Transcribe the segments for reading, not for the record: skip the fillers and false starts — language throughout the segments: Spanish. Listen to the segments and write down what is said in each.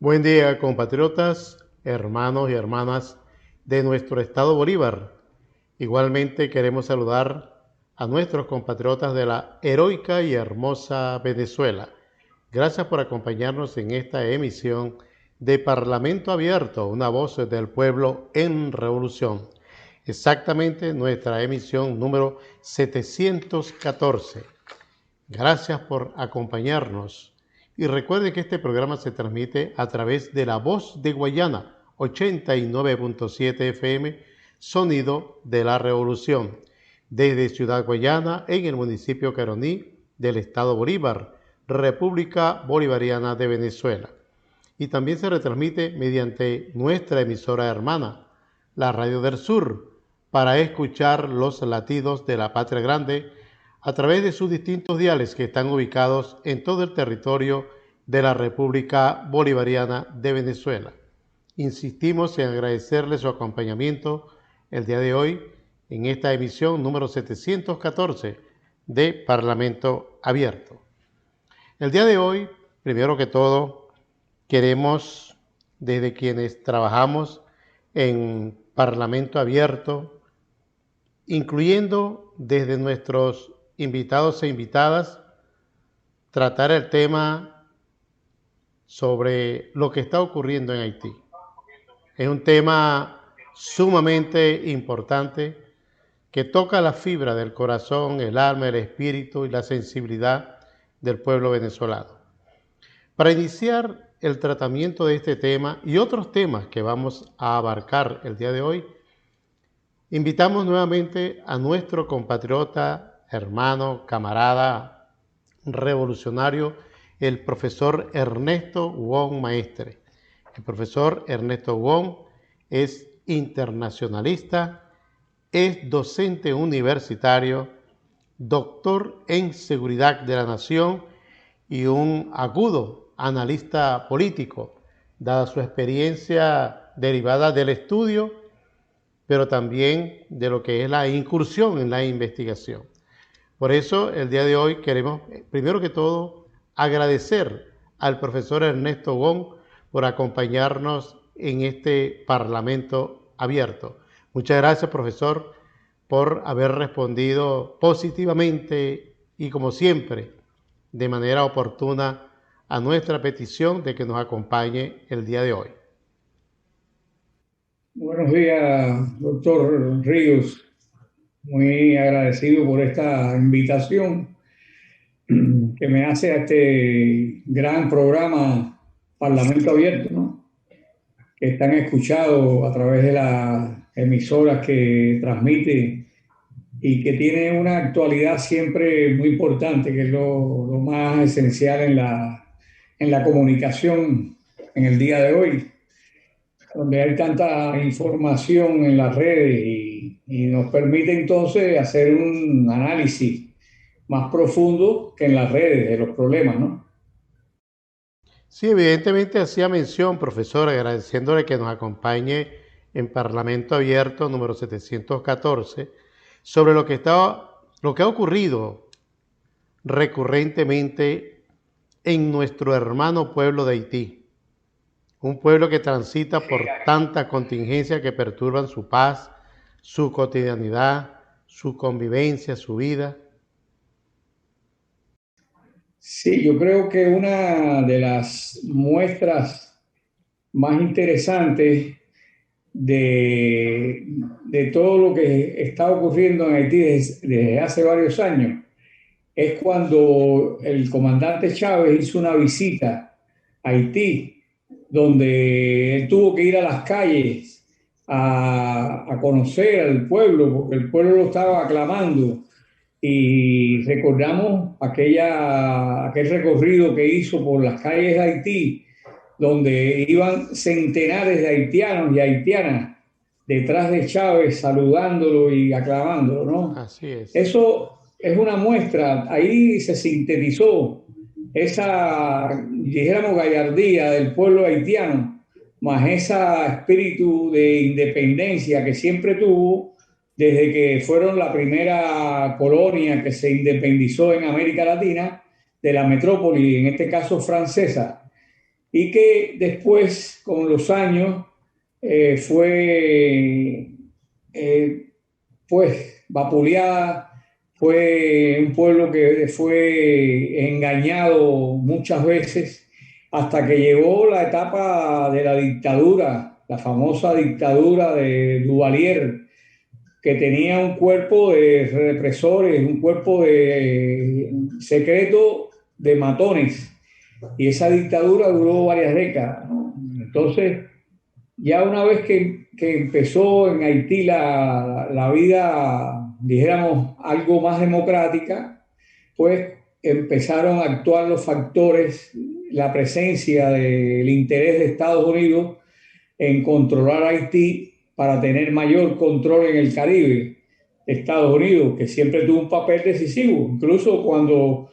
Buen día, compatriotas, hermanos y hermanas de nuestro estado Bolívar. Igualmente queremos saludar a nuestros compatriotas de la heroica y hermosa Venezuela. Gracias por acompañarnos en esta emisión de Parlamento Abierto, una voz del pueblo en revolución. Exactamente nuestra emisión número 714. Gracias por acompañarnos. Y recuerde que este programa se transmite a través de La Voz de Guayana, 89.7 FM, Sonido de la Revolución, desde Ciudad Guayana, en el municipio Caroní del estado Bolívar, República Bolivariana de Venezuela. Y también se retransmite mediante nuestra emisora hermana, la Radio del Sur, para escuchar los latidos de la Patria Grande a través de sus distintos diales que están ubicados en todo el territorio de la República Bolivariana de Venezuela. Insistimos en agradecerles su acompañamiento el día de hoy en esta emisión número 714 de Parlamento Abierto. El día de hoy, primero que todo, queremos, desde quienes trabajamos en Parlamento Abierto, incluyendo desde nuestros invitados e invitadas, tratar el tema sobre lo que está ocurriendo en Haití. Es un tema sumamente importante que toca la fibra del corazón, el alma, el espíritu y la sensibilidad del pueblo venezolano. Para iniciar el tratamiento de este tema y otros temas que vamos a abarcar el día de hoy, invitamos nuevamente a nuestro compatriota, hermano, camarada, revolucionario, el profesor Ernesto Wong Maestre. El profesor Ernesto Wong es internacionalista, es docente universitario, doctor en seguridad de la nación y un agudo analista político, dada su experiencia derivada del estudio, pero también de lo que es la incursión en la investigación. Por eso, el día de hoy queremos, primero que todo, agradecer al profesor Ernesto Wong por acompañarnos en este Parlamento Abierto. Muchas gracias, profesor, por haber respondido positivamente y, como siempre, de manera oportuna a nuestra petición de que nos acompañe el día de hoy. Buenos días, doctor Ríos. Muy agradecido por esta invitación que me hace a este gran programa Parlamento Abierto, ¿no? Que están escuchados a través de las emisoras que transmite y que tiene una actualidad siempre muy importante, que es lo más esencial en la comunicación en el día de hoy, donde hay tanta información en las redes y nos permite entonces hacer un análisis más profundo que en las redes de los problemas, ¿no? Sí, evidentemente hacía mención, profesor, agradeciéndole que nos acompañe en Parlamento Abierto número 714, sobre lo que ha ocurrido recurrentemente en nuestro hermano pueblo de Haití, un pueblo que transita por tantas contingencias que perturban su paz, su cotidianidad, su convivencia, su vida. Sí, yo creo que una de las muestras más interesantes de todo lo que está ocurriendo en Haití desde hace varios años es cuando el comandante Chávez hizo una visita a Haití, donde él tuvo que ir a las calles a conocer al pueblo, porque el pueblo lo estaba aclamando. Y recordamos aquel recorrido que hizo por las calles de Haití, donde iban centenares de haitianos y haitianas detrás de Chávez saludándolo y aclamándolo, ¿no? Así es. Eso es una muestra, ahí se sintetizó esa, dijéramos, gallardía del pueblo haitiano, más ese espíritu de independencia que siempre tuvo desde que fueron la primera colonia que se independizó en América Latina de la metrópoli, en este caso francesa. y que después, con los años, fue pues vapuleada, fue un pueblo que fue engañado muchas veces hasta que llegó la etapa de la dictadura, la famosa dictadura de Duvalier, que tenía un cuerpo de represores, un cuerpo de secreto de matones. Y esa dictadura duró varias décadas, ¿no? Entonces, ya una vez que empezó en Haití la vida, dijéramos, algo más democrática, pues empezaron a actuar los factores, la presencia del interés de Estados Unidos en controlar Haití para tener mayor control en el Caribe. Estados Unidos, que siempre tuvo un papel decisivo, incluso cuando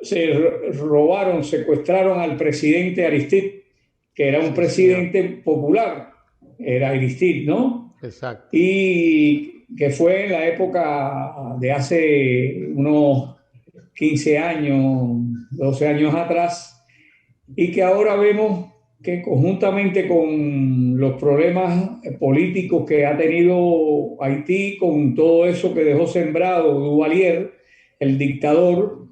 se robaron, secuestraron al presidente Aristide, que era un Sí, señor. presidente popular, era Aristide, ¿no? Exacto. Y que fue en la época de hace unos 15 años, 12 años atrás, y que ahora vemos que conjuntamente con los problemas políticos que ha tenido Haití, con todo eso que dejó sembrado Duvalier, el dictador,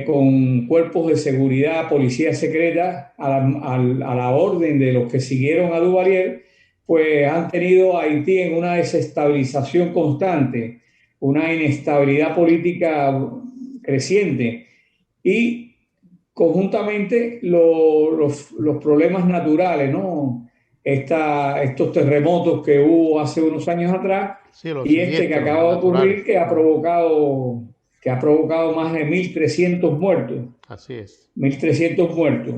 con cuerpos de seguridad, policía secreta, a la orden de los que siguieron a Duvalier, pues han tenido a Haití en una desestabilización constante, una inestabilidad política creciente y conjuntamente los problemas naturales, ¿no? Estos terremotos que hubo hace unos años atrás Sí, los y este que siniestros acaba de ocurrir naturales. que ha provocado más de 1.300 muertos, Así es. 1.300 muertos.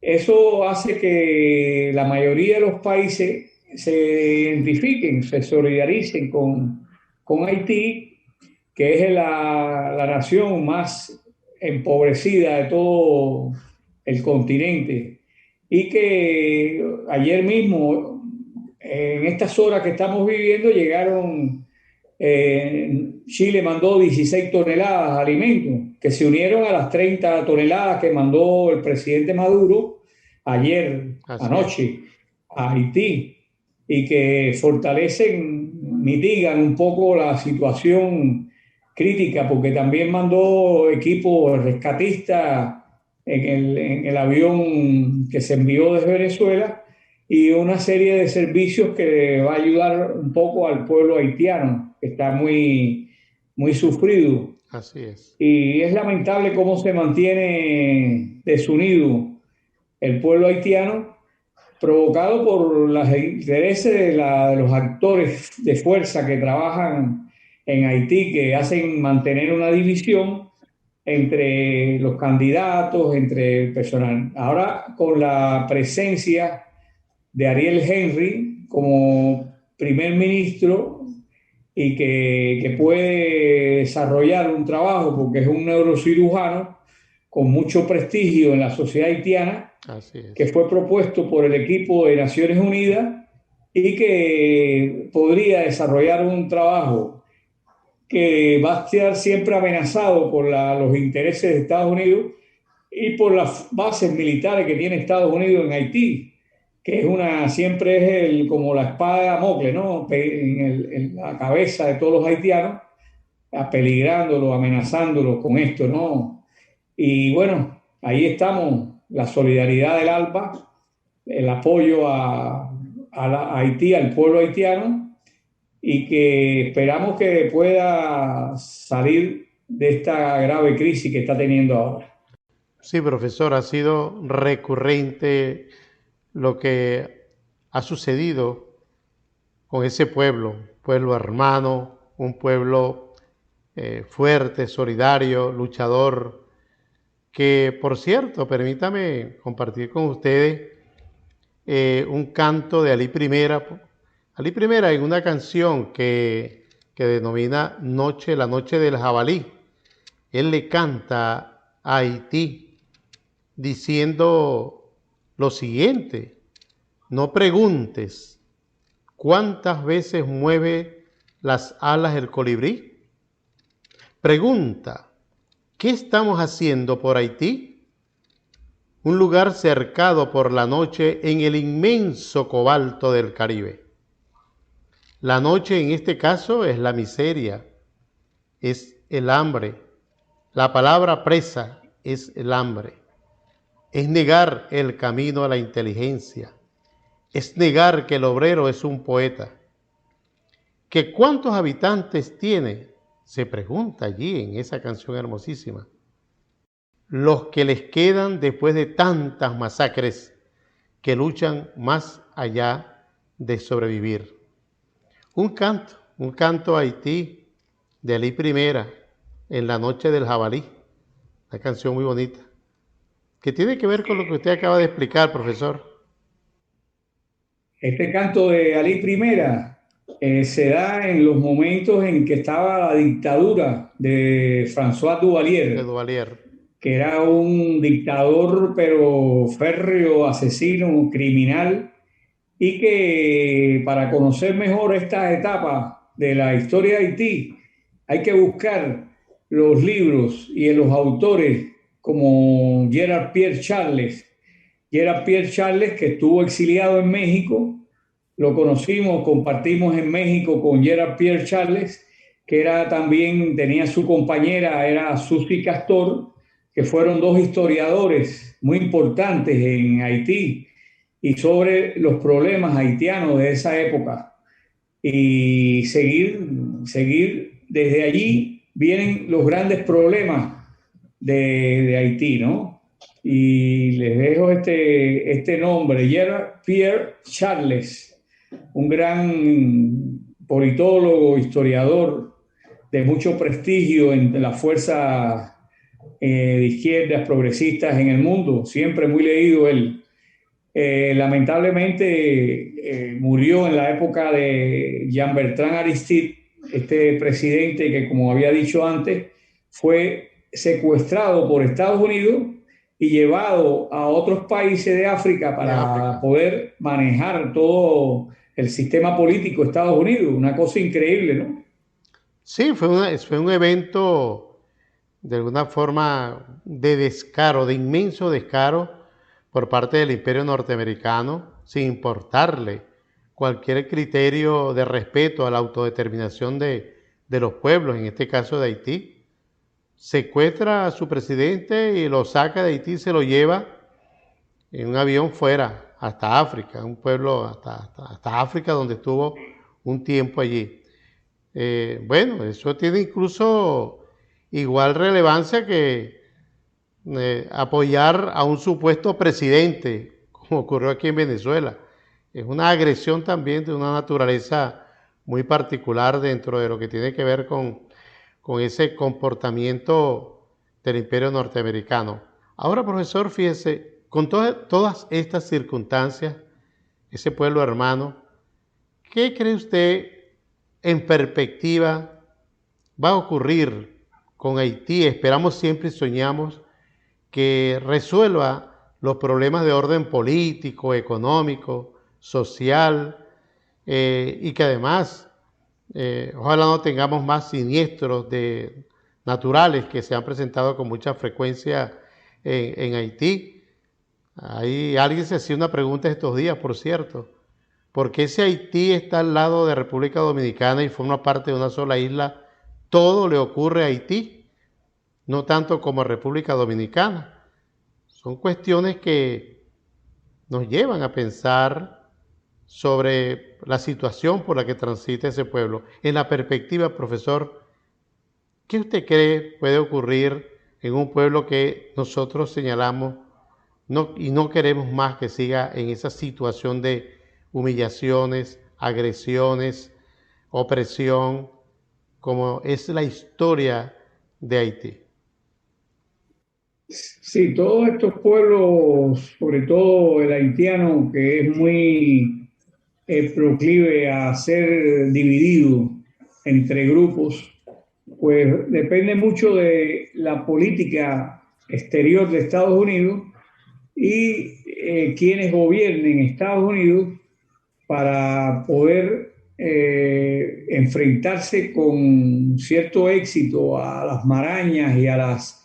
Eso hace que la mayoría de los países se identifiquen, se solidaricen con Haití, que es la nación más empobrecida de todo el continente. Y que ayer mismo, en estas horas que estamos viviendo, Chile mandó 16 toneladas de alimentos, que se unieron a las 30 toneladas que mandó el presidente Maduro ayer, Así es. anoche, a Haití, y que fortalecen, mitigan un poco la situación crítica, porque también mandó equipos rescatistas en el avión que se envió desde Venezuela y una serie de servicios que va a ayudar un poco al pueblo haitiano, que está muy sufrido. Así es. Y es lamentable cómo se mantiene desunido el pueblo haitiano, provocado por los intereses de los actores de fuerza que trabajan en Haití, que hacen mantener una división entre los candidatos, entre el personal. Ahora, con la presencia de Ariel Henry como primer ministro y que puede desarrollar un trabajo porque es un neurocirujano con mucho prestigio en la sociedad haitiana, Así que es. fue propuesto por el equipo de Naciones Unidas y que podría desarrollar un trabajo que va a estar siempre amenazado por los intereses de Estados Unidos y por las bases militares que tiene Estados Unidos en Haití, que siempre es como la espada de Damocles, ¿no? En la cabeza de todos los haitianos, apeligrándolos, amenazándolos con esto, ¿no? Y bueno, ahí estamos, la solidaridad del ALBA, el apoyo a Haití, al pueblo haitiano, y que esperamos que pueda salir de esta grave crisis que está teniendo ahora. Sí, profesor, ha sido recurrente lo que ha sucedido con ese pueblo, pueblo hermano, un pueblo fuerte, solidario, luchador, que por cierto, permítame compartir con ustedes un canto de Ali Primera. Ali Primera en una canción que denomina Noche, la noche del jabalí. Él le canta a Haití diciendo lo siguiente: no preguntes cuántas veces mueve las alas el colibrí. Pregunta, ¿qué estamos haciendo por Haití? un lugar cercado por la noche en el inmenso cobalto del Caribe. La noche en este caso es la miseria, es el hambre. La palabra presa es el hambre. Es negar el camino a la inteligencia. Es negar que el obrero es un poeta. ¿Que cuántos habitantes tiene? Se pregunta allí en esa canción hermosísima. Los que les quedan después de tantas masacres que luchan más allá de sobrevivir. Un canto a Haití de Alí Primera, en la noche del jabalí, una canción muy bonita, que tiene que ver con lo que usted acaba de explicar, profesor. Este canto de Alí Primera se da en los momentos en que estaba la dictadura de François De Duvalier, Duvalier. que era un dictador pero férreo, asesino, criminal, y que para conocer mejor esta etapa de la historia de Haití hay que buscar los libros y los autores como Gerard Pierre Charles. Gerard Pierre Charles, que estuvo exiliado en México, lo conocimos, compartimos en México con Gerard Pierre Charles, que era también, tenía su compañera, era Susi Castor, que fueron dos historiadores muy importantes en Haití y sobre los problemas haitianos de esa época. Y seguir desde allí vienen los grandes problemas de Haití, ¿no? Y les dejo este nombre, Gerard Pierre Charles, un gran politólogo, historiador de mucho prestigio en la fuerza de izquierdas progresistas en el mundo, siempre muy leído él. Lamentablemente murió en la época de Jean-Bertrand Aristide, este presidente que, como había dicho antes, fue secuestrado por Estados Unidos y llevado a otros países de África para poder manejar todo el sistema político de Estados Unidos. Una cosa increíble, ¿no? Sí, fue un evento de alguna forma de descaro, de inmenso descaro por parte del imperio norteamericano, sin importarle cualquier criterio de respeto a la autodeterminación de los pueblos, en este caso de Haití. Secuestra a su presidente y lo saca de Haití y se lo lleva en un avión fuera, hasta África, un pueblo hasta África donde estuvo un tiempo allí. Bueno, eso tiene incluso igual relevancia que apoyar a un supuesto presidente, como ocurrió aquí en Venezuela. Es una agresión también de una naturaleza muy particular dentro de lo que tiene que ver con ese comportamiento del imperio norteamericano. Ahora, profesor, fíjese, con todas estas circunstancias, ese pueblo hermano, ¿qué cree usted en perspectiva va a ocurrir con Haití? Esperamos siempre y soñamos que resuelva los problemas de orden político, económico, social, y que además ojalá no tengamos más siniestros naturales que se han presentado con mucha frecuencia en Haití. Ahí alguien se hacía una pregunta estos días, por cierto. ¿Por qué si Haití está al lado de República Dominicana y forma parte de una sola isla, todo le ocurre a Haití, no tanto como a República Dominicana? Son cuestiones que nos llevan a pensar sobre la situación por la que transita ese pueblo. En la perspectiva, profesor, ¿qué usted cree puede ocurrir en un pueblo que nosotros señalamos y no queremos más que siga en esa situación de humillaciones, agresiones, opresión, como es la historia de Haití? Sí, todos estos pueblos, sobre todo el haitiano, que es muy proclive a ser dividido entre grupos, pues depende mucho de la política exterior de Estados Unidos y quienes gobiernen Estados Unidos para poder enfrentarse con cierto éxito a las marañas y a las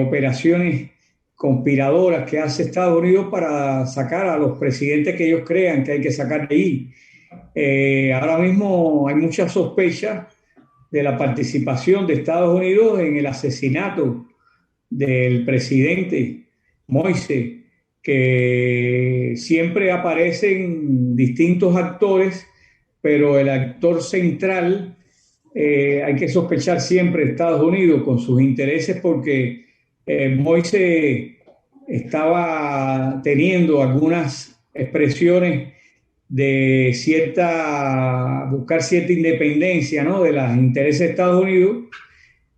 operaciones conspiradoras que hace Estados Unidos para sacar a los presidentes que ellos crean que hay que sacar de ahí. Ahora mismo hay mucha sospecha de la participación de Estados Unidos en el asesinato del presidente Moise, que siempre aparecen distintos actores, pero el actor central hay que sospechar siempre de Estados Unidos con sus intereses, porque Moise estaba teniendo algunas expresiones de buscar cierta independencia, ¿no?, de los intereses de Estados Unidos,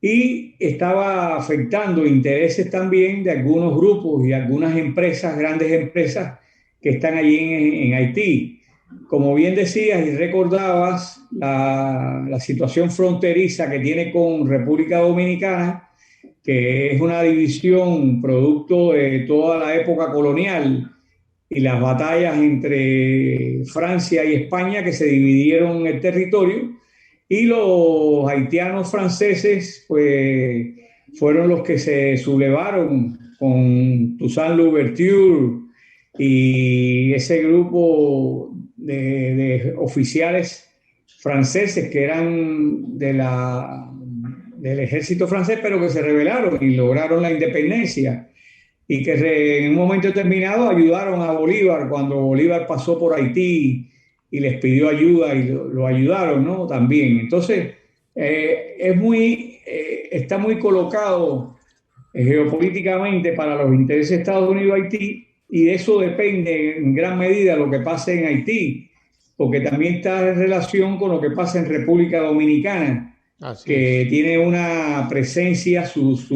y estaba afectando intereses también de algunos grupos y algunas empresas, grandes empresas que están allí en Haití. Como bien decías y recordabas, la situación fronteriza que tiene con República Dominicana, que es una división producto de toda la época colonial y las batallas entre Francia y España, que se dividieron el territorio, y los haitianos franceses pues fueron los que se sublevaron con Toussaint Louverture y ese grupo de oficiales franceses que eran del ejército francés, pero que se rebelaron y lograron la independencia, y que en un momento determinado ayudaron a Bolívar cuando Bolívar pasó por Haití y les pidió ayuda y lo ayudaron, ¿no? También. Entonces, está muy colocado geopolíticamente para los intereses de Estados Unidos-Haití, y de eso depende en gran medida lo que pase en Haití, porque también está en relación con lo que pasa en República Dominicana, que tiene una presencia, sus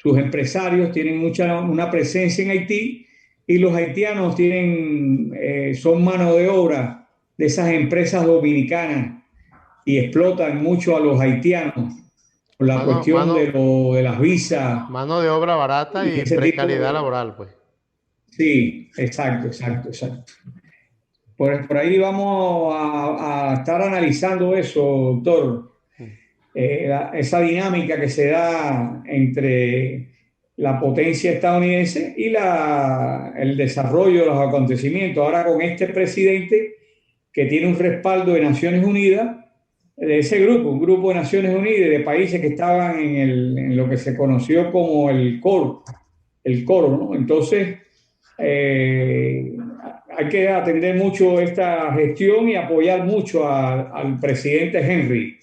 empresarios tienen una presencia en Haití, y los haitianos son mano de obra de esas empresas dominicanas y explotan mucho a los haitianos por la cuestión de las visas. Mano de obra barata y precariedad laboral, pues. Sí, exacto. Por ahí vamos a estar analizando eso, doctor. Esa dinámica que se da entre la potencia estadounidense y el desarrollo de los acontecimientos. Ahora con este presidente que tiene un respaldo de Naciones Unidas, de ese grupo, un grupo de Naciones Unidas, de países que estaban en lo que se conoció como el coro, ¿no? Entonces, hay que atender mucho esta gestión y apoyar mucho al presidente Henry.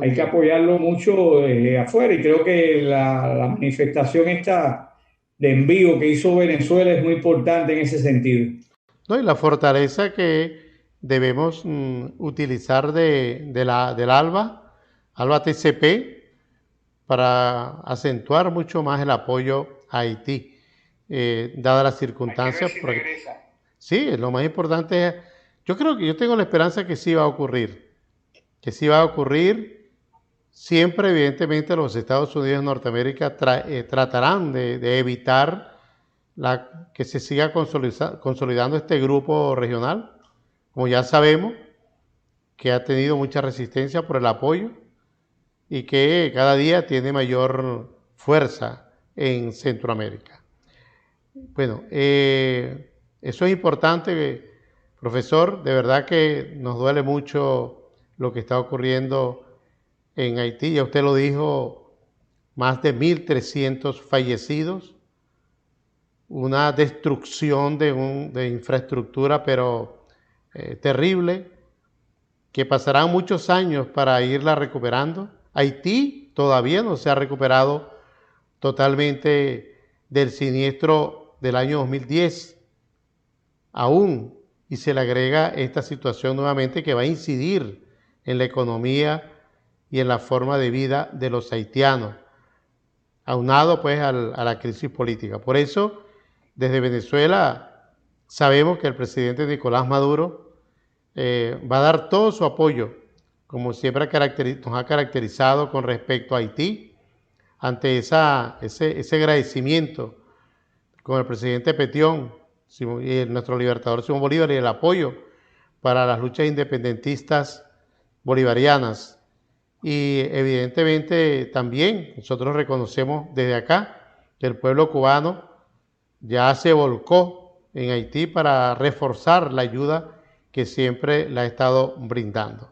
Hay que apoyarlo mucho desde afuera, y creo que la manifestación esta de envío que hizo Venezuela es muy importante en ese sentido. No, y la fortaleza que debemos utilizar del ALBA TCP, para acentuar mucho más el apoyo a Haití, dadas las circunstancias. Sí, lo más importante es, yo tengo la esperanza que sí va a ocurrir, siempre evidentemente los Estados Unidos de Norteamérica tratarán de evitar que se siga consolidando este grupo regional, como ya sabemos, que ha tenido mucha resistencia por el apoyo y que cada día tiene mayor fuerza en Centroamérica. Bueno, eso es importante, profesor. De verdad que nos duele mucho lo que está ocurriendo en Haití. Ya usted lo dijo, más de 1.300 fallecidos, una destrucción de infraestructura, pero terrible, que pasarán muchos años para irla recuperando. Haití todavía no se ha recuperado totalmente del siniestro del año 2010 aún, y se le agrega esta situación nuevamente que va a incidir en la economía y en la forma de vida de los haitianos, aunado pues a la crisis política. Por eso, desde Venezuela sabemos que el presidente Nicolás Maduro va a dar todo su apoyo, como siempre nos ha caracterizado con respecto a Haití, ante ese agradecimiento con el presidente Petión y nuestro libertador Simón Bolívar, y el apoyo para las luchas independentistas bolivarianas. Y evidentemente también nosotros reconocemos desde acá que el pueblo cubano ya se volcó en Haití para reforzar la ayuda que siempre le ha estado brindando.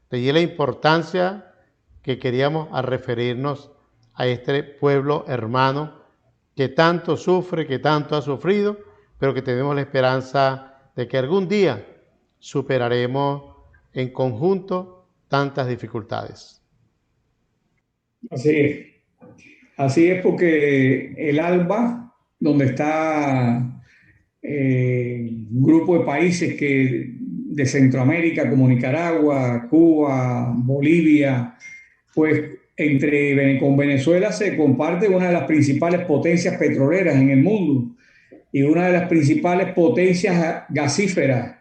De allí la importancia que queríamos a referirnos a este pueblo hermano que tanto sufre, que tanto ha sufrido, pero que tenemos la esperanza de que algún día superaremos en conjunto tantas dificultades. Así es. Así es porque el ALBA, donde está un grupo de países de Centroamérica como Nicaragua, Cuba, Bolivia, pues con Venezuela se comparte una de las principales potencias petroleras en el mundo y una de las principales potencias gasíferas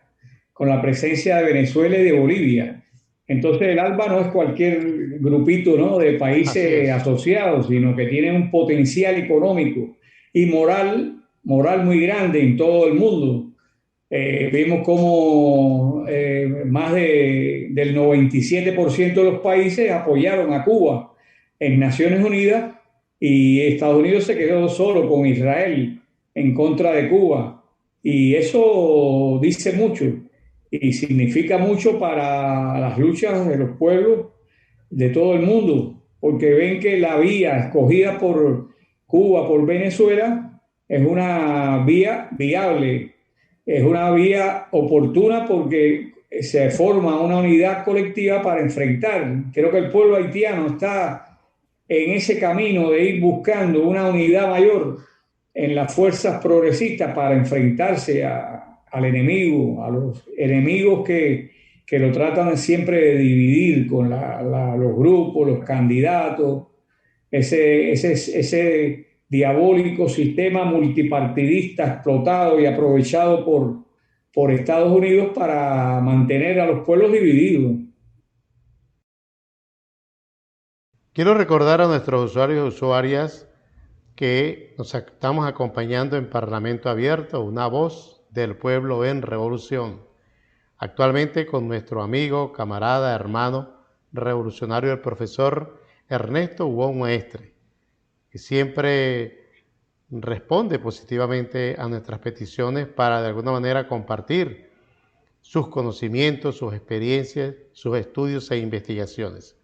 con la presencia de Venezuela y de Bolivia. Entonces el ALBA no es cualquier grupito, ¿no?, de países asociados, sino que tiene un potencial económico y moral muy grande en todo el mundo. Vimos como del 97% de los países apoyaron a Cuba en Naciones Unidas y Estados Unidos se quedó solo con Israel en contra de Cuba. Y eso dice mucho y significa mucho para las luchas de los pueblos de todo el mundo, porque ven que la vía escogida por Cuba, por Venezuela, es una vía viable, es una vía oportuna porque se forma una unidad colectiva para enfrentar. Creo que el pueblo haitiano está en ese camino de ir buscando una unidad mayor en las fuerzas progresistas para enfrentarse al enemigo, a los enemigos que lo tratan siempre de dividir con los grupos, los candidatos, ese diabólico sistema multipartidista explotado y aprovechado por Estados Unidos para mantener a los pueblos divididos. Quiero recordar a nuestros usuarios y usuarias que nos estamos acompañando en Parlamento Abierto, una voz del pueblo en revolución. Actualmente con nuestro amigo, camarada, hermano, revolucionario, el profesor Ernesto Ubón Maestre, que siempre responde positivamente a nuestras peticiones para de alguna manera compartir sus conocimientos, sus experiencias, sus estudios e investigaciones.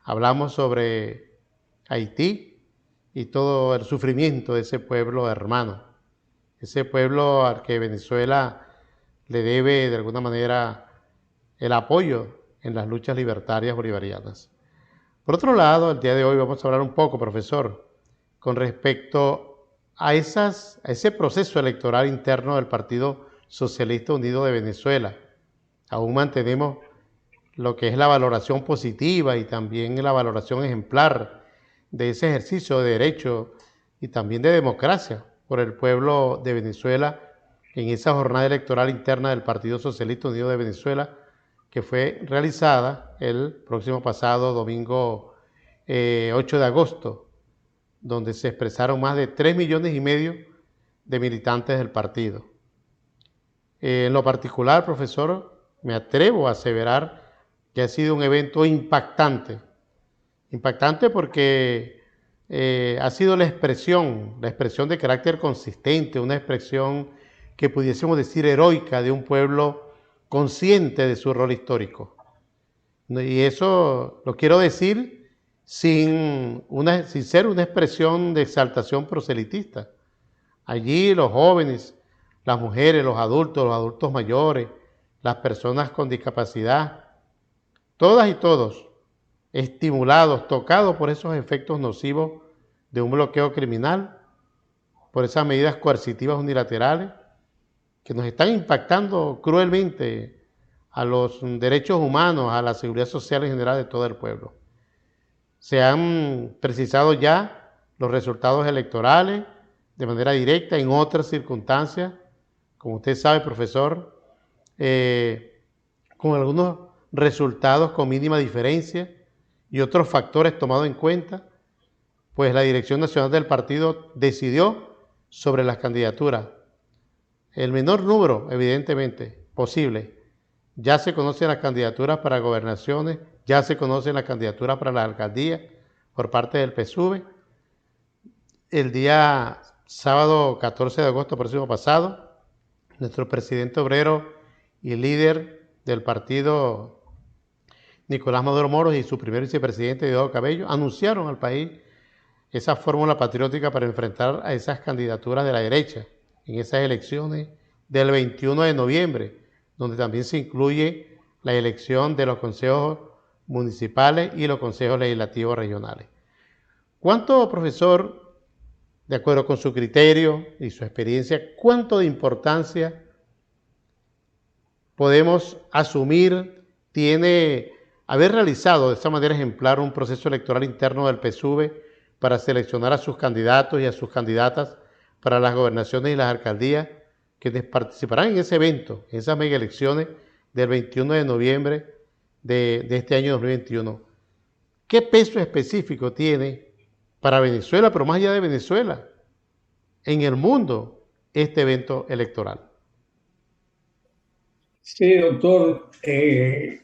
Hablamos sobre Haití y todo el sufrimiento de ese pueblo hermano, ese pueblo al que Venezuela le debe de alguna manera el apoyo en las luchas libertarias bolivarianas. Por otro lado, el día de hoy vamos a hablar un poco, profesor, con respecto a ese proceso electoral interno del Partido Socialista Unido de Venezuela. Aún mantenemos lo que es la valoración positiva y también la valoración ejemplar de ese ejercicio de derecho y también de democracia por el pueblo de Venezuela en esa jornada electoral interna del Partido Socialista Unido de Venezuela que fue realizada el próximo pasado domingo 8 de agosto, donde se expresaron más de 3,5 millones de militantes del partido. En lo particular, profesor, me atrevo a aseverar que ha sido un evento impactante porque ha sido la expresión de carácter consistente, una expresión que pudiésemos decir heroica de un pueblo consciente de su rol histórico. Y eso lo quiero decir sin ser una expresión de exaltación proselitista. Allí los jóvenes, las mujeres, los adultos mayores, las personas con discapacidad, todas y todos, estimulados, tocados por esos efectos nocivos de un bloqueo criminal, por esas medidas coercitivas unilaterales que nos están impactando cruelmente a los derechos humanos, a la seguridad social en general de todo el pueblo. Se han precisado ya los resultados electorales de manera directa en otras circunstancias, como usted sabe, profesor, con algunos resultados con mínima diferencia y otros factores tomados en cuenta, pues la Dirección Nacional del Partido decidió sobre las candidaturas. El menor número, evidentemente, posible. Ya se conocen las candidaturas para gobernaciones, ya se conocen las candidaturas para la alcaldía por parte del PSUV. El día sábado 14 de agosto próximo pasado, nuestro presidente obrero y líder del partido, Nicolás Maduro Moros, y su primer vicepresidente, Diosdado Cabello, anunciaron al país esa fórmula patriótica para enfrentar a esas candidaturas de la derecha en esas elecciones del 21 de noviembre, donde también se incluye la elección de los consejos municipales y los consejos legislativos regionales. ¿Cuánto, profesor, de acuerdo con su criterio y su experiencia, cuánto de importancia podemos asumir tiene haber realizado de esta manera ejemplar un proceso electoral interno del PSUV para seleccionar a sus candidatos y a sus candidatas para las gobernaciones y las alcaldías que participarán en ese evento, en esas mega elecciones del 21 de noviembre de este año 2021? ¿Qué peso específico tiene para Venezuela, pero más allá de Venezuela, en el mundo, este evento electoral? Sí, doctor.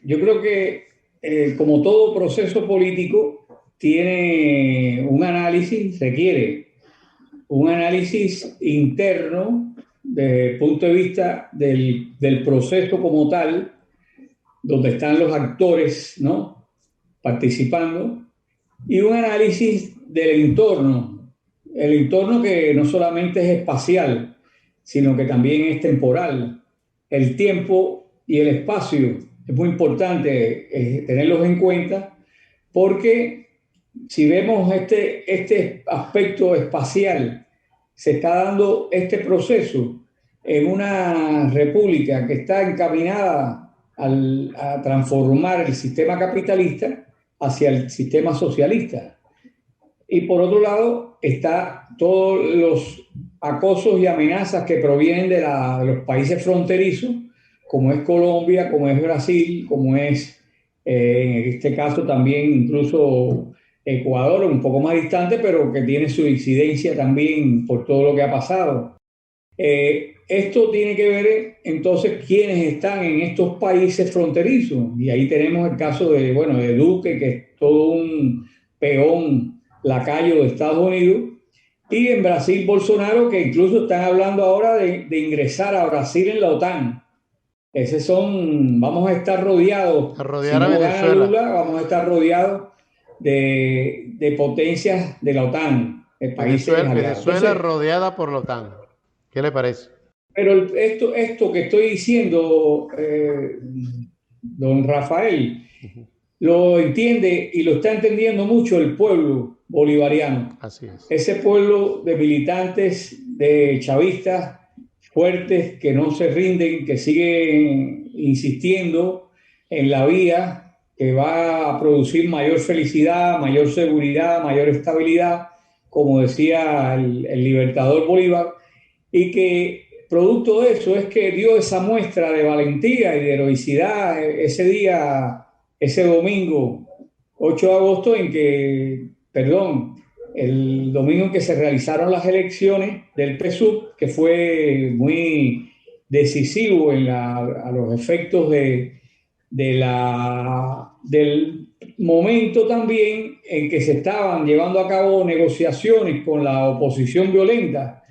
Yo creo que como todo proceso político tiene un análisis, requiere un análisis interno desde el punto de vista del proceso como tal, donde están los actores, ¿no?, participando, y un análisis del entorno, el entorno que no solamente es espacial, sino que también es temporal. El tiempo y el espacio es muy importante tenerlos en cuenta, porque si vemos este aspecto espacial, se está dando este proceso en una república que está encaminada a transformar el sistema capitalista hacia el sistema socialista. Y por otro lado, está todos los acosos y amenazas que provienen de los países fronterizos, como es Colombia, como es Brasil, como es, en este caso también incluso Ecuador, un poco más distante, pero que tiene su incidencia también por todo lo que ha pasado. Esto tiene que ver entonces quiénes están en estos países fronterizos, y ahí tenemos el caso de Duque, que es todo un peón lacayo de Estados Unidos, y en Brasil Bolsonaro, que incluso están hablando ahora de ingresar a Brasil en la OTAN. Vamos a estar rodeados, A si rodear a no gana Venezuela. Lula, vamos a estar rodeados de potencias de la OTAN, de países aliados. Venezuela Entonces, rodeada por la OTAN. ¿Qué le parece? pero esto que estoy diciendo, don Rafael, lo entiende y lo está entendiendo mucho el pueblo bolivariano. Así es. Ese pueblo de militantes, de chavistas fuertes que no se rinden, que siguen insistiendo en la vía que va a producir mayor felicidad, mayor seguridad, mayor estabilidad, como decía el libertador Bolívar, y que producto de eso es que dio esa muestra de valentía y de heroicidad ese día, ese domingo 8 de agosto, el domingo en que se realizaron las elecciones del PSUV, que fue muy decisivo a los efectos del momento también en que se estaban llevando a cabo negociaciones con la oposición violenta.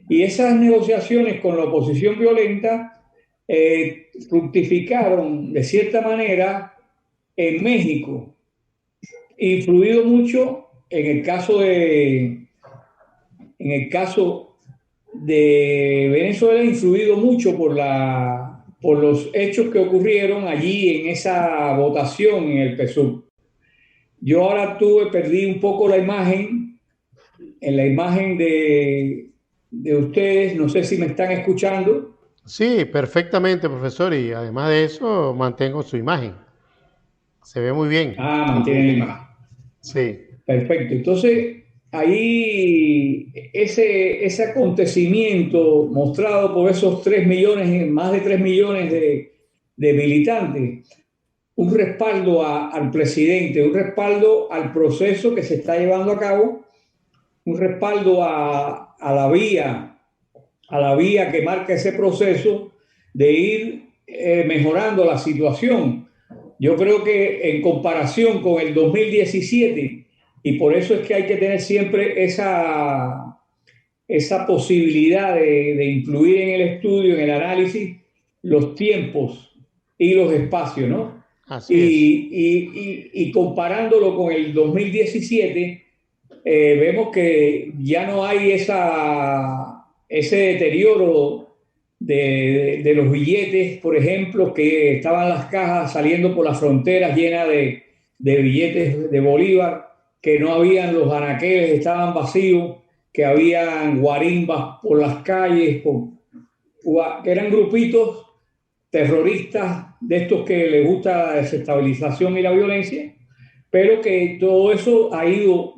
Y esas negociaciones con la oposición violenta fructificaron de cierta manera en México, influido mucho en el caso de Venezuela, influido mucho por los hechos que ocurrieron allí en esa votación en el PSUV. Yo ahora perdí un poco la imagen, en la imagen de ustedes, no sé si me están escuchando. Sí, perfectamente, profesor, y además de eso mantengo su imagen. Se ve muy bien. Mantienen la imagen. Sí. Perfecto. Entonces, ahí ese acontecimiento mostrado por esos 3 millones, más de 3 millones de militantes, un respaldo al presidente, un respaldo al proceso que se está llevando a cabo, un respaldo a la vía que marca ese proceso de ir mejorando la situación. Yo creo que en comparación con el 2017, y por eso es que hay que tener siempre esa esa posibilidad de incluir en el estudio, en el análisis, los tiempos y los espacios, ¿no? Así es. Y comparándolo con el 2017, vemos que ya no hay ese deterioro de los billetes, por ejemplo, que estaban las cajas saliendo por las fronteras llenas de billetes de Bolívar, que no habían los anaqueles, estaban vacíos, que habían guarimbas por las calles, que eran grupitos terroristas de estos que les gusta la desestabilización y la violencia, pero que todo eso ha ido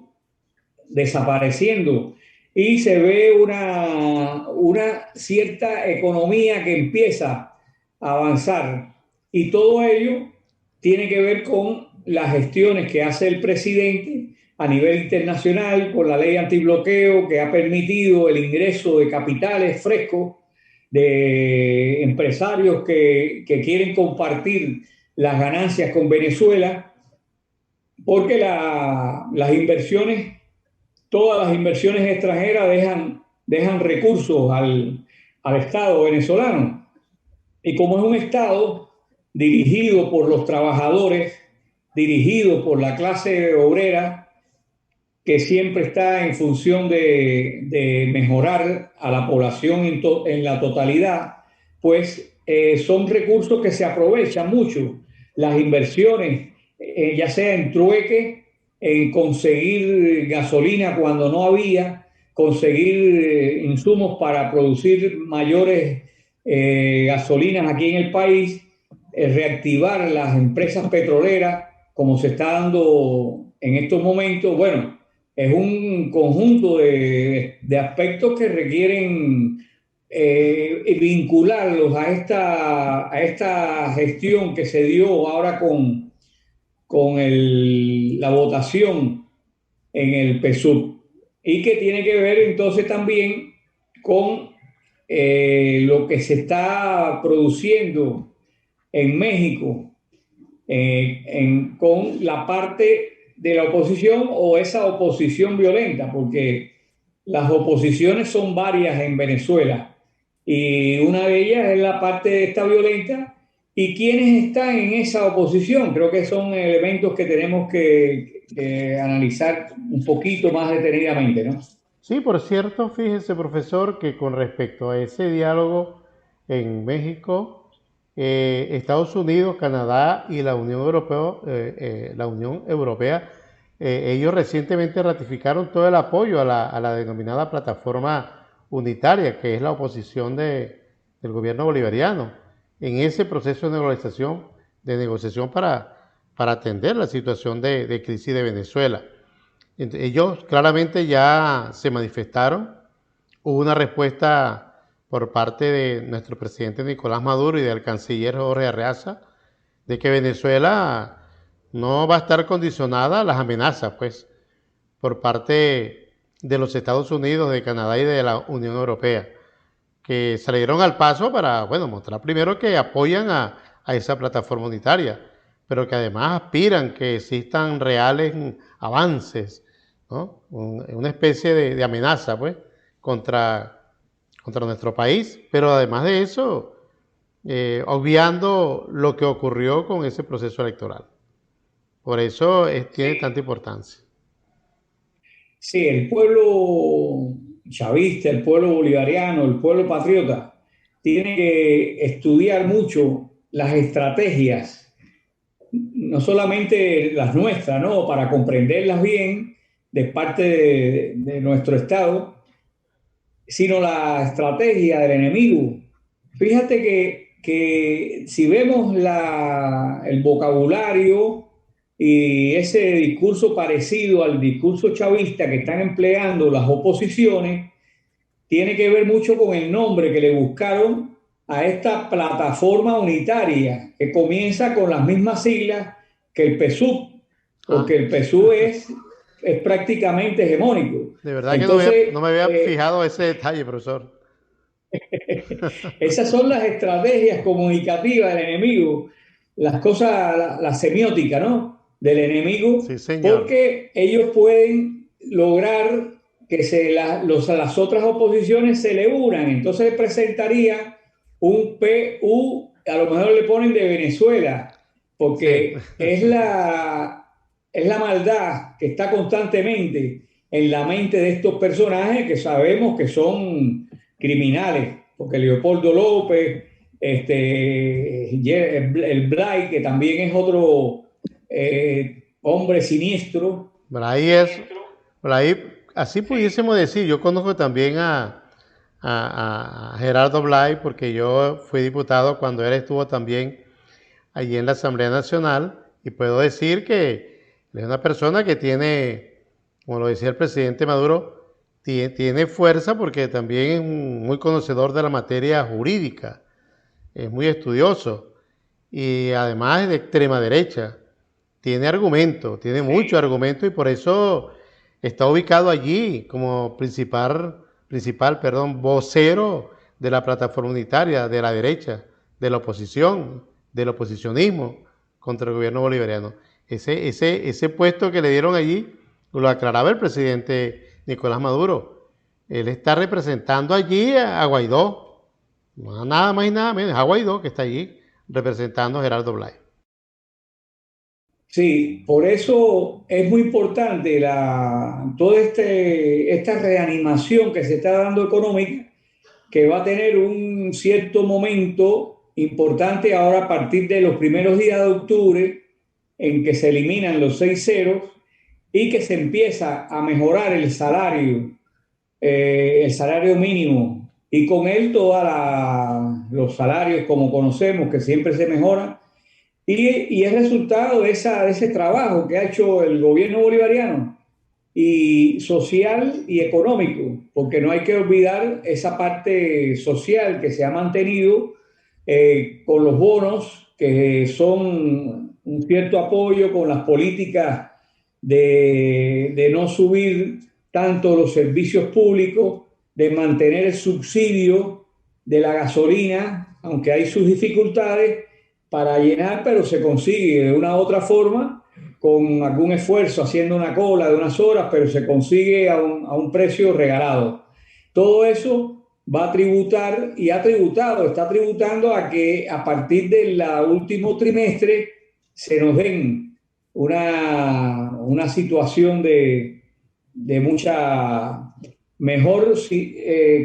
desapareciendo y se ve una cierta economía que empieza a avanzar, y todo ello tiene que ver con las gestiones que hace el presidente a nivel internacional, con la ley antibloqueo que ha permitido el ingreso de capitales frescos de empresarios que quieren compartir las ganancias con Venezuela, porque las inversiones, todas las inversiones extranjeras dejan recursos al Estado venezolano. Y como es un Estado dirigido por los trabajadores, dirigido por la clase obrera, que siempre está en función de mejorar a la población en la totalidad, pues son recursos que se aprovechan mucho. Las inversiones, ya sea en trueque, en conseguir gasolina cuando no había, conseguir insumos para producir mayores gasolinas aquí en el país, reactivar las empresas petroleras como se está dando en estos momentos. Bueno, es un conjunto de aspectos que requieren vincularlos a esta gestión que se dio ahora con la votación en el PSUV, y que tiene que ver entonces también con lo que se está produciendo en México, con la parte de la oposición o esa oposición violenta, porque las oposiciones son varias en Venezuela y una de ellas es la parte de esta violenta. ¿Y quiénes están en esa oposición? Creo que son elementos que tenemos que analizar un poquito más detenidamente, ¿no? Sí, por cierto, fíjese, profesor, que con respecto a ese diálogo en México, Estados Unidos, Canadá y la Unión Europea, ellos recientemente ratificaron todo el apoyo a la denominada plataforma unitaria, que es la oposición del gobierno bolivariano, en ese proceso de negociación para atender la situación de crisis de Venezuela. Ellos claramente ya se manifestaron. Hubo una respuesta por parte de nuestro presidente Nicolás Maduro y del canciller Jorge Arreaza de que Venezuela no va a estar condicionada a las amenazas, pues, por parte de los Estados Unidos, de Canadá y de la Unión Europea, que salieron al paso para, bueno, mostrar primero que apoyan a esa plataforma unitaria, pero que además aspiran que existan reales avances, ¿no? Una especie de amenaza, pues, contra nuestro país, pero además de eso, obviando lo que ocurrió con ese proceso electoral. Por eso tiene Sí, tanta importancia. sí, el pueblo chavista, el pueblo bolivariano, el pueblo patriota, tiene que estudiar mucho las estrategias, no solamente las nuestras, ¿no? Para comprenderlas bien de parte de nuestro Estado, sino la estrategia del enemigo. Fíjate que si vemos el vocabulario y ese discurso parecido al discurso chavista que están empleando las oposiciones, tiene que ver mucho con el nombre que le buscaron a esta plataforma unitaria, que comienza con las mismas siglas que el PSUV, Ah, porque el PSUV es prácticamente hegemónico. de verdad que Entonces, no me había fijado ese detalle, profesor. esas son las estrategias comunicativas del enemigo, las cosas, la semiótica, ¿no? Del enemigo, Sí, señor. porque ellos pueden lograr las otras oposiciones se le unan. Entonces presentaría un PU, a lo mejor le ponen de Venezuela, Sí, porque es la maldad que está constantemente en la mente de estos personajes que sabemos que son criminales, porque Leopoldo López, el Blay, que también es otro hombre siniestro. por ahí es, por ahí, así pudiésemos decir, yo conozco también a Gerardo Blay, porque yo fui diputado cuando él estuvo también allí en la Asamblea Nacional, y puedo decir que es una persona que tiene, como lo decía el presidente Maduro, tiene fuerza porque también es muy conocedor de la materia jurídica, es muy estudioso y además es de extrema derecha. Tiene argumento, tiene mucho argumento y por eso está ubicado allí como principal, vocero de la plataforma unitaria, de la derecha, de la oposición, del oposicionismo contra el gobierno bolivariano. Ese puesto que le dieron allí lo aclaraba el presidente Nicolás Maduro. Él está representando allí a Guaidó, nada más y nada menos, a Guaidó que está allí representando a Gerardo Blay. Sí, por eso es muy importante toda esta reanimación que se está dando económica, que va a tener un cierto momento importante ahora a partir de los primeros días de octubre, en que se eliminan los 6 ceros y que se empieza a mejorar el salario mínimo, y con él todos los salarios como conocemos, que siempre se mejoran. Y es resultado de ese trabajo que ha hecho el gobierno bolivariano, y social y económico, porque no hay que olvidar esa parte social que se ha mantenido con los bonos, que son un cierto apoyo con las políticas de no subir tanto los servicios públicos, de mantener el subsidio de la gasolina, aunque hay sus dificultades para llenar, pero se consigue de una u otra forma, con algún esfuerzo, haciendo una cola de unas horas, pero se consigue a un precio regalado. Todo eso va a tributar y ha tributado, está tributando a que a partir del último trimestre se nos den una situación de mucha mejor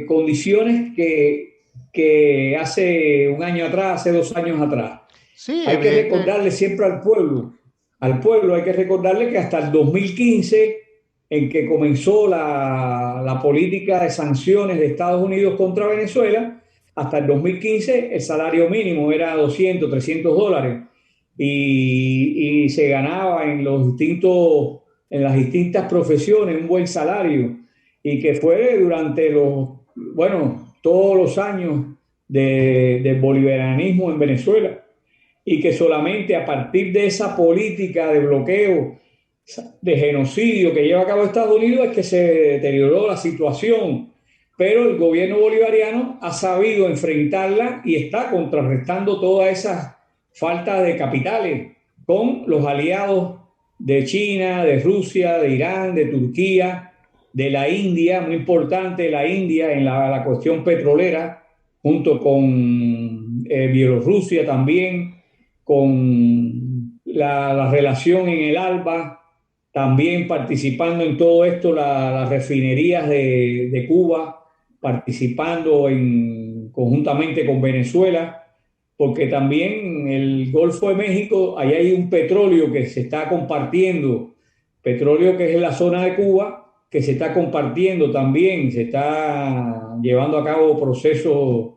condiciones que hace un año atrás, hace 2 años atrás. Sí, Hay que evidente. recordarle siempre al pueblo hay que recordarle que hasta el 2015, en que comenzó la política de sanciones de Estados Unidos contra Venezuela, hasta el 2015 el salario mínimo era 200, $300, y se ganaba en las distintas profesiones un buen salario, y que fue durante todos los años del bolivarianismo en Venezuela, y que solamente a partir de esa política de bloqueo, de genocidio que lleva a cabo Estados Unidos, es que se deterioró la situación. Pero el gobierno bolivariano ha sabido enfrentarla y está contrarrestando todas esas faltas de capitales con los aliados de China, de Rusia, de Irán, de Turquía, de la India, muy importante la India en la cuestión petrolera, junto con Bielorrusia también, con la relación en el ALBA, también participando en todo esto, las refinerías de Cuba, participando conjuntamente con Venezuela, porque también el Golfo de México, ahí hay un petróleo que se está compartiendo, petróleo que es en la zona de Cuba, que se está compartiendo también, se está llevando a cabo procesos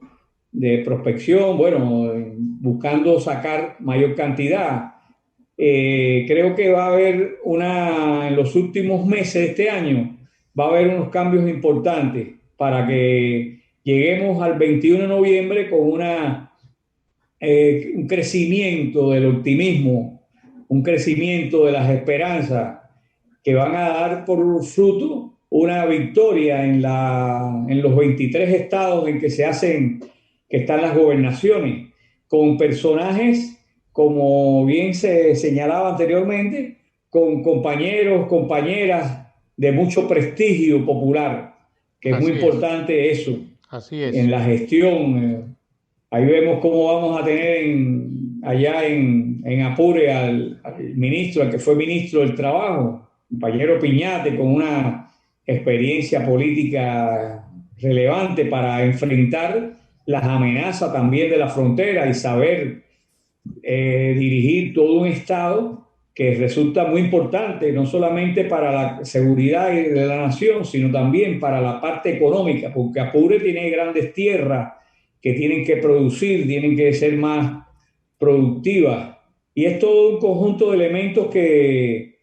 de prospección, bueno, buscando sacar mayor cantidad. Creo que va a haber en los últimos meses de este año, va a haber unos cambios importantes para que lleguemos al 21 de noviembre con un crecimiento del optimismo, un crecimiento de las esperanzas, que van a dar por fruto una victoria en los 23 estados en que están las gobernaciones, con personajes, como bien se señalaba anteriormente, con compañeros, compañeras de mucho prestigio popular, que es muy Así es, importante eso así en es. la gestión. Ahí vemos cómo vamos a tener allá en Apure al ministro, al que fue ministro del Trabajo, compañero Piñate, con una experiencia política relevante para enfrentar las amenazas también de la frontera y saber dirigir todo un Estado que resulta muy importante, no solamente para la seguridad de la nación, sino también para la parte económica, porque Apure tiene grandes tierras que tienen que producir, tienen que ser más productivas. Y es todo un conjunto de elementos que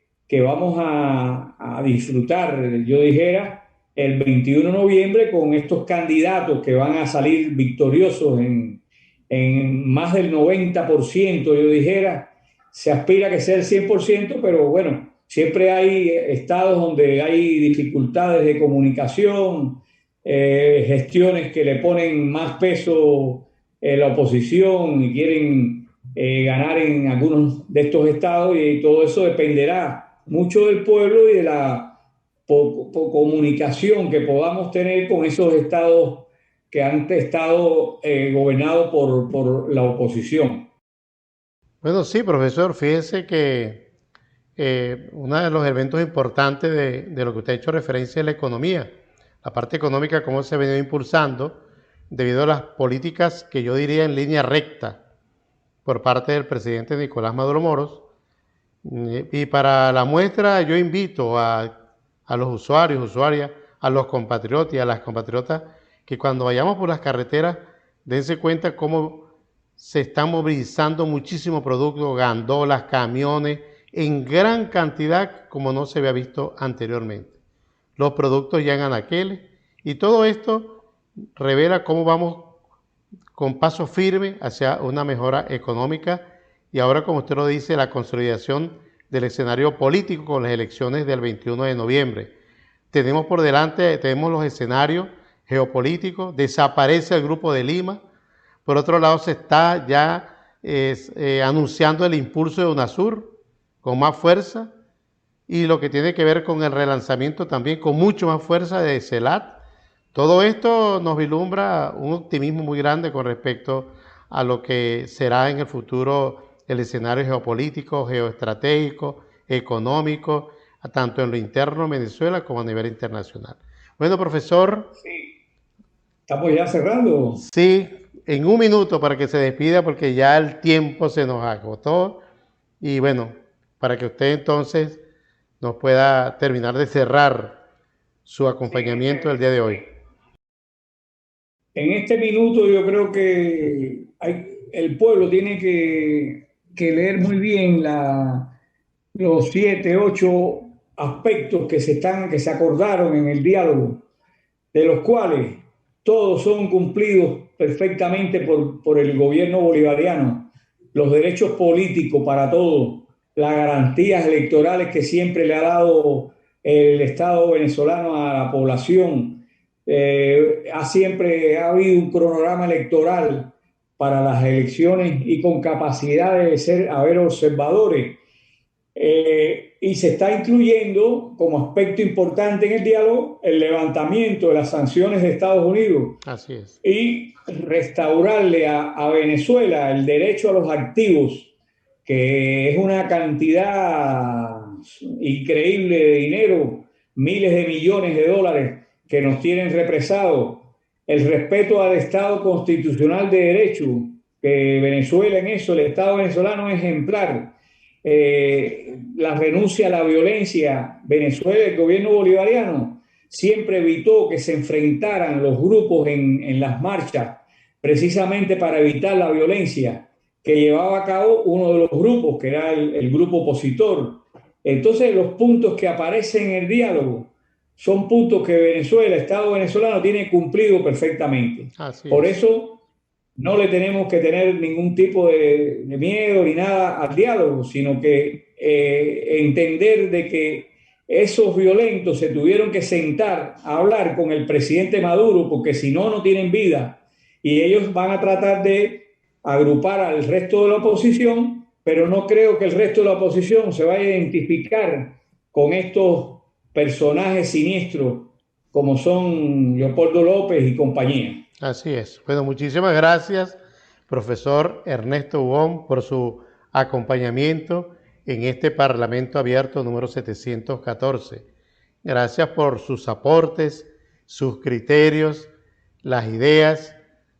vamos a disfrutar, yo dijera, el 21 de noviembre con estos candidatos que van a salir victoriosos en más del 90%, yo dijera. Se aspira a que sea el 100%, pero bueno, siempre hay estados donde hay dificultades de comunicación, gestiones que le ponen más peso la oposición y quieren ganar en algunos de estos estados, y todo eso dependerá mucho del pueblo y de la comunicación que podamos tener con esos estados que han estado gobernados por la oposición. Bueno, sí, profesor, fíjese que uno de los eventos importantes de lo que usted ha hecho referencia es la economía, la parte económica, cómo se ha venido impulsando debido a las políticas que yo diría en línea recta por parte del presidente Nicolás Maduro Moros. Y para la muestra yo invito a los usuarios, usuarias, a los compatriotas y a las compatriotas que cuando vayamos por las carreteras dense cuenta cómo se están movilizando muchísimos productos, gandolas, camiones, en gran cantidad como no se había visto anteriormente. Los productos ya en anaqueles y todo esto revela cómo vamos con paso firme hacia una mejora económica y ahora, como usted lo dice, la consolidación del escenario político con las elecciones del 21 de noviembre. Tenemos por delante, tenemos los escenarios geopolíticos, desaparece el Grupo de Lima, por otro lado se está ya anunciando el impulso de UNASUR con más fuerza y lo que tiene que ver con el relanzamiento también con mucho más fuerza de CELAT. Todo esto nos vislumbra un optimismo muy grande con respecto a lo que será en el futuro el escenario geopolítico, geoestratégico, económico, tanto en lo interno de Venezuela como a nivel internacional. Bueno, profesor, Sí, estamos ya cerrando. sí, en un minuto para que se despida porque ya el tiempo se nos agotó y bueno, para que usted entonces nos pueda terminar de cerrar su Sí, acompañamiento el día de hoy. en este minuto yo creo que el pueblo tiene que leer muy bien los 7, 8 aspectos que se acordaron en el diálogo, de los cuales todos son cumplidos perfectamente por el gobierno bolivariano. Los derechos políticos para todos, las garantías electorales que siempre le ha dado el Estado venezolano a la población. Siempre ha habido un cronograma electoral para las elecciones y con capacidad de haber observadores. Y se está incluyendo como aspecto importante en el diálogo el levantamiento de las sanciones de Estados Unidos Así es. y restaurarle a Venezuela el derecho a los activos, que es una cantidad increíble de dinero, miles de millones de dólares que nos tienen represados, el respeto al Estado constitucional de derecho, que Venezuela en eso, el Estado venezolano es ejemplar, la renuncia a la violencia. Venezuela, el gobierno bolivariano, siempre evitó que se enfrentaran los grupos en las marchas, precisamente para evitar la violencia que llevaba a cabo uno de los grupos, que era el grupo opositor. Entonces, los puntos que aparecen en el diálogo son puntos que Venezuela, el Estado venezolano, tiene cumplido perfectamente. Así Por es. eso no le tenemos que tener ningún tipo de miedo ni nada al diálogo, sino que entender de que esos violentos se tuvieron que sentar a hablar con el presidente Maduro, porque si no, no tienen vida. Y ellos van a tratar de agrupar al resto de la oposición, pero no creo que el resto de la oposición se vaya a identificar con estos personajes siniestros como son Leopoldo López y compañía. Así es. Bueno, muchísimas gracias, profesor Ernesto Huón, por su acompañamiento en este Parlamento Abierto número 714. Gracias por sus aportes, sus criterios, las ideas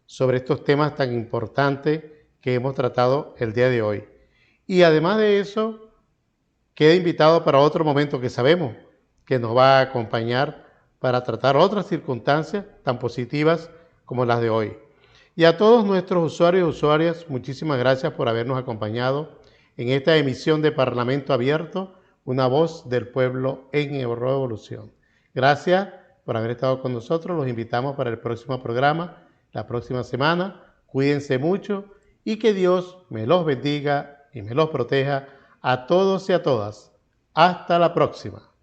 sobre estos temas tan importantes que hemos tratado el día de hoy. Y además de eso, queda invitado para otro momento que sabemos que nos va a acompañar para tratar otras circunstancias tan positivas como las de hoy. Y a todos nuestros usuarios y usuarias, muchísimas gracias por habernos acompañado en esta emisión de Parlamento Abierto, una voz del pueblo en evolución. Gracias por haber estado con nosotros. Los invitamos para el próximo programa, la próxima semana. Cuídense mucho y que Dios me los bendiga y me los proteja a todos y a todas. Hasta la próxima.